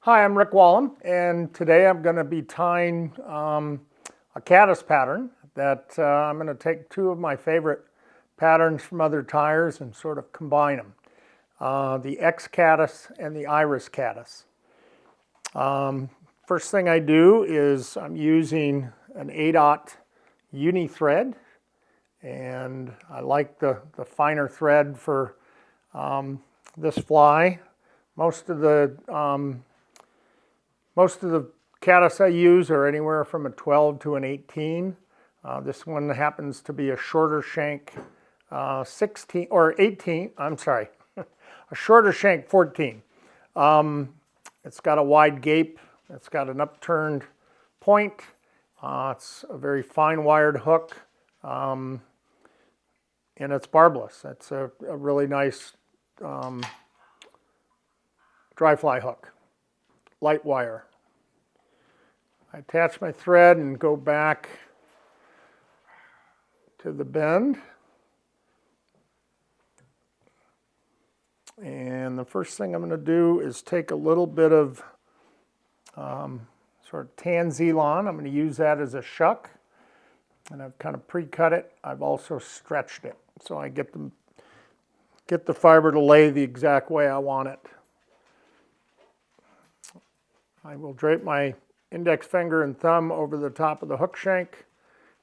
Hi, I'm Rick Wollum, and today I'm going to be tying a caddis pattern that I'm going to take two of my favorite patterns from other tyers and sort of combine them. The X-Caddis and the InTheRiffle. First thing I do is I'm using an 8/0 uni thread, and I like the finer thread for this fly. Most of the caddis I use are anywhere from a 12 to an 18. This one happens to be a shorter shank 16 or 18. I'm sorry, a shorter shank 14. It's got a wide gape. It's got an upturned point. It's a very fine wired hook, and it's barbless. It's a really nice dry fly hook, light wire. I attach my thread and go back to the bend. And the first thing I'm going to do is take a little bit of sort of tan Z-Lon. I'm going to use that as a shuck. And I've kind of pre-cut it. I've also stretched it so I get the fiber to lay the exact way I want it. I will drape my index finger and thumb over the top of the hook shank,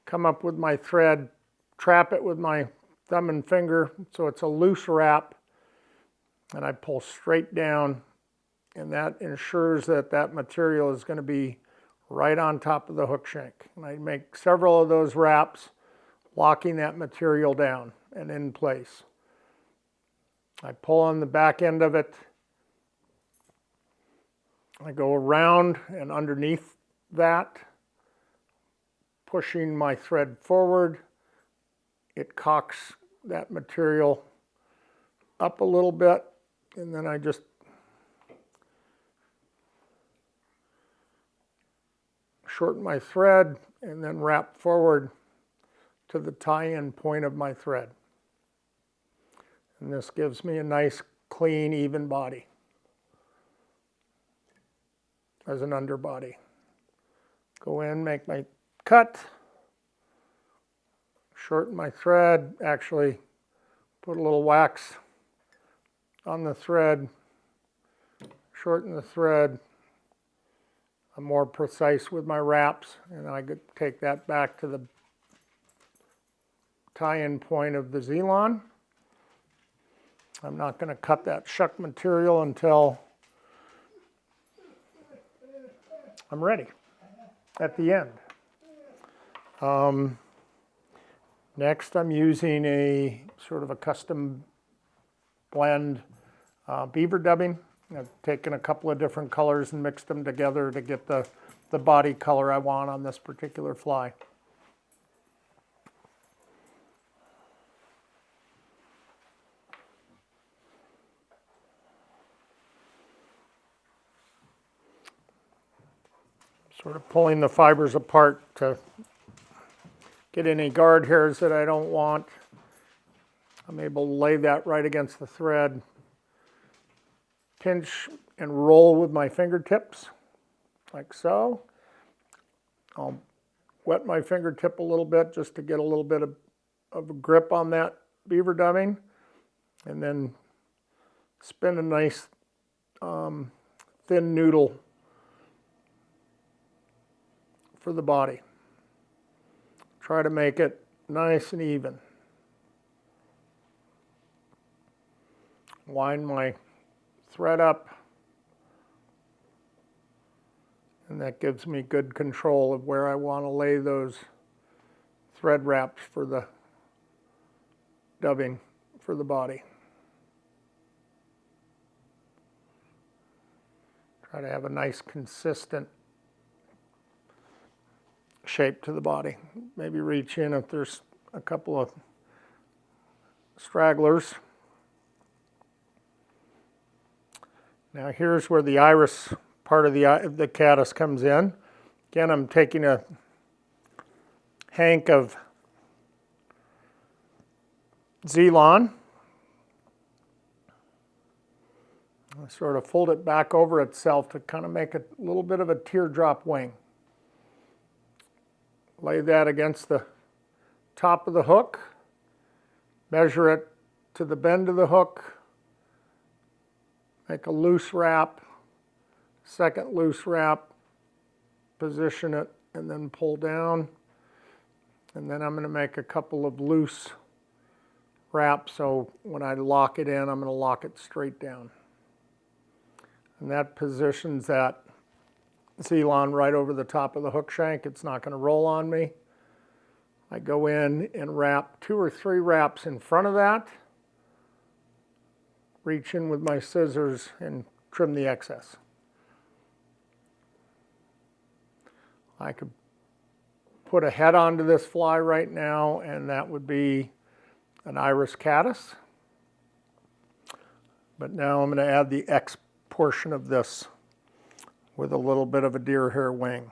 come up with my thread, trap it with my thumb and finger so it's a loose wrap, and I pull straight down, and that ensures that that material is going to be right on top of the hook shank. And I make several of those wraps, locking that material down and in place. I pull on the back end of it. I go around and underneath that, pushing my thread forward. It cocks that material up a little bit, and then I just shorten my thread and then wrap forward to the tie-in point of my thread. And this gives me a nice, clean, even body as an underbody. Go in, make my cut, shorten my thread, actually put a little wax on the thread, shorten the thread. I'm more precise with my wraps, and I could take that back to the tie-in point of the Z-Lon. I'm not going to cut that shuck material until I'm ready at the end. Next, I'm using a sort of a custom blend beaver dubbing. I've taken a couple of different colors and mixed them together to get the body color I want on this particular fly. Sort of pulling the fibers apart to get any guard hairs that I don't want. I'm able to lay that right against the thread, pinch and roll with my fingertips, like so. I'll wet my fingertip a little bit just to get a little bit of a grip on that beaver dubbing, and then spin a nice thin noodle for the body. Try to make it nice and even. Wind my thread up, and that gives me good control of where I want to lay those thread wraps for the dubbing for the body. Try to have a nice consistent shape to the body. Maybe reach in if there's a couple of stragglers. Now here's where the iris part of the caddis comes in. Again, I'm taking a hank of Z-Lon. sort of fold it back over itself to kind of make a little bit of a teardrop wing. Lay that against the top of the hook, measure it to the bend of the hook, make a loose wrap, second loose wrap, position it, and then pull down. And then I'm going to make a couple of loose wraps, so when I lock it in, I'm going to lock it straight down. And that positions that Z-line right over the top of the hook shank. It's not going to roll on me. I go in and wrap 2 or 3 wraps in front of that, reach in with my scissors and trim the excess. I could put a head onto this fly right now, and that would be an X-Caddis. But now I'm going to add the X portion of this with a little bit of a deer hair wing.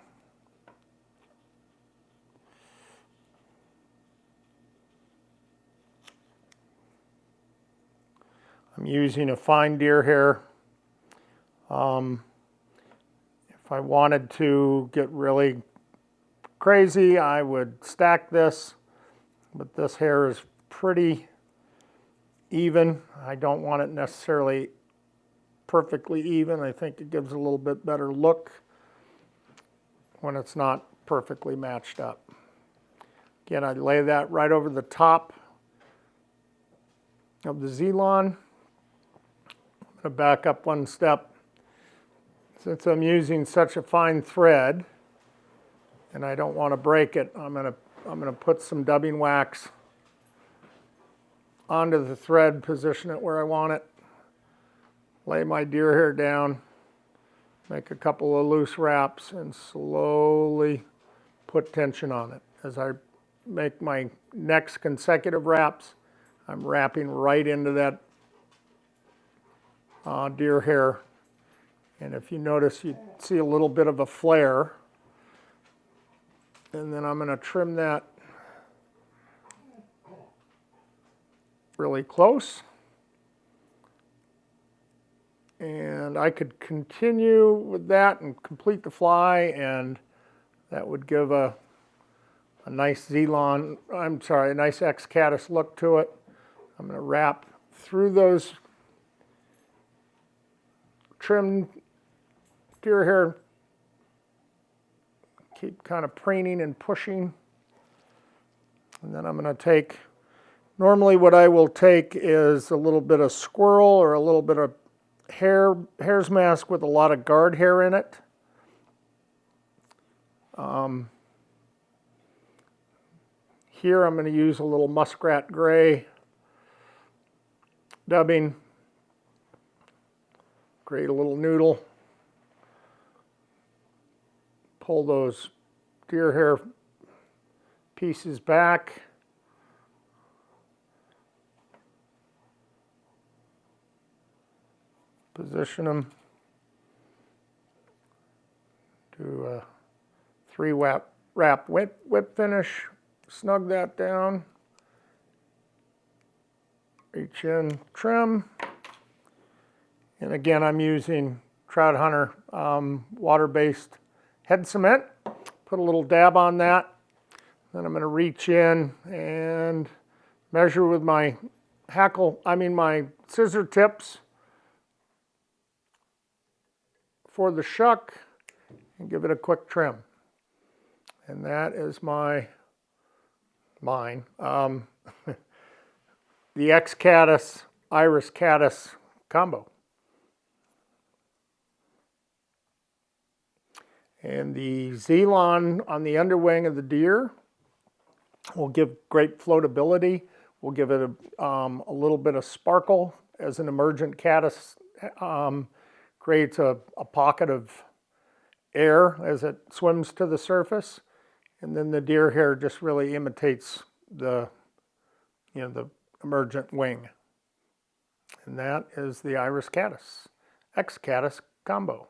I'm using a fine deer hair. If I wanted to get really crazy, I would stack this, but this hair is pretty even. I don't want it necessarily perfectly even. I think it gives a little bit better look when it's not perfectly matched up. Again, I lay that right over the top of the Z-line. I'm going to back up one step. Since I'm using such a fine thread and I don't want to break it, I'm going to put some dubbing wax onto the thread, position it where I want it, lay my deer hair down, make a couple of loose wraps, and slowly put tension on it. As I make my next consecutive wraps, I'm wrapping right into that deer hair. And if you notice, you see a little bit of a flare. And then I'm going to trim that really close. And I could continue with that and complete the fly, and that would give a nice Z-line, a nice X-Caddis look to it. I'm going to wrap through those trimmed deer hair, keep kind of preening and pushing. And then I'm going to take, normally what I will take is a little bit of squirrel or a little bit of hare's mask with a lot of guard hair in it. Here I'm going to use a little muskrat gray dubbing, create a little noodle, pull those deer hair pieces back, position them, do a 3 wrap whip finish, snug that down, reach in, trim, and again I'm using Trout Hunter water-based head cement. Put a little dab on that. Then I'm going to reach in and measure with my my scissor tips for the shuck and give it a quick trim. And that is mine. The X-Caddis, X-Caddis combo. And the Z-line on the underwing of the deer will give great floatability. We'll give it a little bit of sparkle as an emergent caddis creates a pocket of air as it swims to the surface. And then the deer hair just really imitates the emergent wing. And that is the X-Caddis combo.